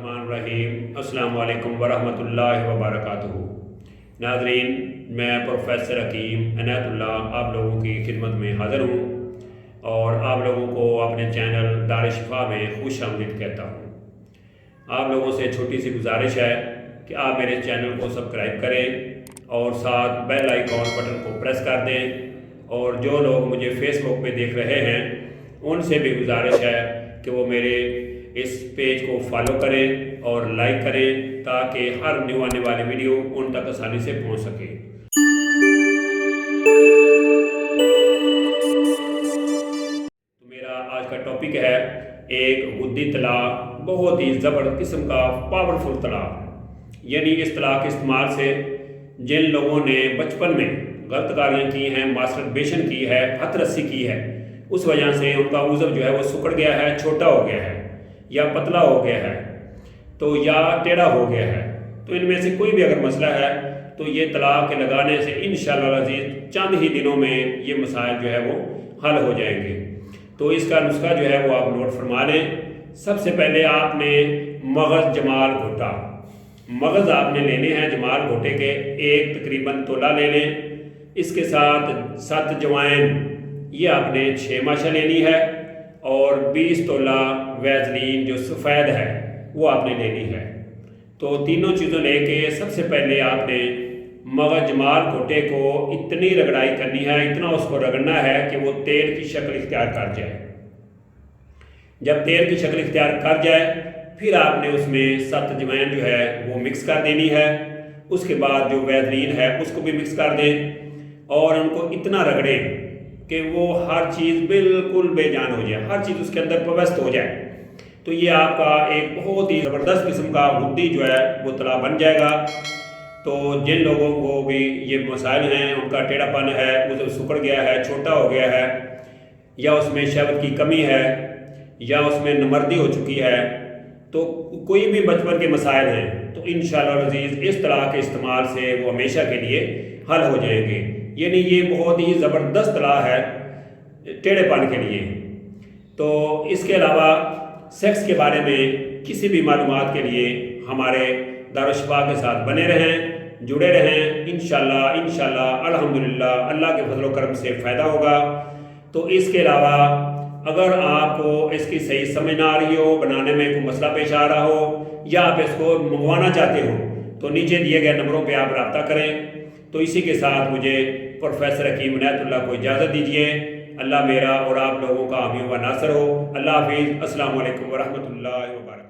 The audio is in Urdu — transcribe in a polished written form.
الرحمن الرحیم۔ السلام علیکم ورحمۃ اللہ وبرکاتہ۔ ناظرین، میں پروفیسر حکیم عنایت اللہ آپ لوگوں کی خدمت میں حاضر ہوں اور آپ لوگوں کو اپنے چینل دار شفا میں خوش آمدید کہتا ہوں۔ آپ لوگوں سے چھوٹی سی گزارش ہے کہ آپ میرے چینل کو سبسکرائب کریں اور ساتھ بیل آئیکن بٹن کو پریس کر دیں، اور جو لوگ مجھے فیس بک پہ دیکھ رہے ہیں ان سے بھی گزارش ہے کہ وہ میرے اس پیج کو فالو کریں اور لائک کریں تاکہ ہر نیو آنے والی ویڈیو ان تک آسانی سے پہنچ سکے۔ تو میرا آج کا ٹاپک ہے ایک غدی طلاق، بہت ہی زبردست قسم کا پاورفل طلاق۔ یعنی اس طلاق کے استعمال سے جن لوگوں نے بچپن میں غلط کاریاں کی ہیں، ماسٹربیشن کی ہے، ہتھ رسی کی ہے، اس وجہ سے ان کا عضو جو ہے وہ سکڑ گیا ہے، چھوٹا ہو گیا ہے یا پتلا ہو گیا ہے تو یا ٹیڑھا ہو گیا ہے، تو ان میں سے کوئی بھی اگر مسئلہ ہے تو یہ طلاق لگانے سے انشاءاللہ العزیز چند ہی دنوں میں یہ مسائل جو ہے وہ حل ہو جائیں گے۔ تو اس کا نسخہ جو ہے وہ آپ نوٹ فرما لیں۔ سب سے پہلے آپ نے مغز جمال گھوٹا، مغز آپ نے لینے ہیں جمال گھوٹے کے ایک تقریباً تولہ لے لیں۔ اس کے ساتھ 7 جوائن یہ آپ نے 6 ماشا لینی ہے، اور 20 تولہ ویزلین جو سفید ہے وہ آپ نے لینی ہے۔ تو تینوں چیزوں لے کے سب سے پہلے آپ نے مغز جمال گھوٹے کو اتنی رگڑائی کرنی ہے، اتنا اس کو رگڑنا ہے کہ وہ تیل کی شکل اختیار کر جائے۔ جب تیل کی شکل اختیار کر جائے پھر آپ نے اس میں 7 جوائن جو ہے وہ مکس کر دینی ہے۔ اس کے بعد جو ویزلین ہے اس کو بھی مکس کر دیں اور ان کو اتنا رگڑیں کہ وہ ہر چیز بالکل بے جان ہو جائے، ہر چیز اس کے اندر پیوست ہو جائے۔ تو یہ آپ کا ایک بہت ہی زبردست قسم کا غدی جو ہے وہ طلاق بن جائے گا۔ تو جن لوگوں کو بھی یہ مسائل ہیں، ان کا ٹیڑھا پن ہے، عضو سکڑ گیا ہے، چھوٹا ہو گیا ہے، یا اس میں شہوت کی کمی ہے، یا اس میں نمردی ہو چکی ہے، تو کوئی بھی بچپن کے مسائل ہیں تو انشاءاللہ العزیز اس طلاق کے استعمال سے وہ ہمیشہ کے لیے حل ہو جائیں گے۔ یعنی یہ بہت ہی زبردست طلاق ہے ٹیڑھے پن کے لیے۔ تو اس کے علاوہ سیکس کے بارے میں کسی بھی معلومات کے لیے ہمارے دارالشفا کے ساتھ بنے رہیں، جڑے رہیں۔ انشاءاللہ الحمدللہ اللہ کے فضل و کرم سے فائدہ ہوگا۔ تو اس کے علاوہ اگر آپ کو اس کی صحیح سمجھ نہ آ رہی ہو، بنانے میں کوئی مسئلہ پیش آ رہا ہو، یا آپ اس کو منگوانا چاہتے ہو تو نیچے دیے گئے نمبروں پہ آپ رابطہ کریں۔ تو اسی کے ساتھ مجھے پروفیسر حکیم عنایت اللہ کو اجازت دیجیے۔ اللہ میرا اور آپ لوگوں کا حامی و ناصر ہو۔ اللہ حافظ۔ السلام علیکم ورحمۃ اللہ وبرکاتہ۔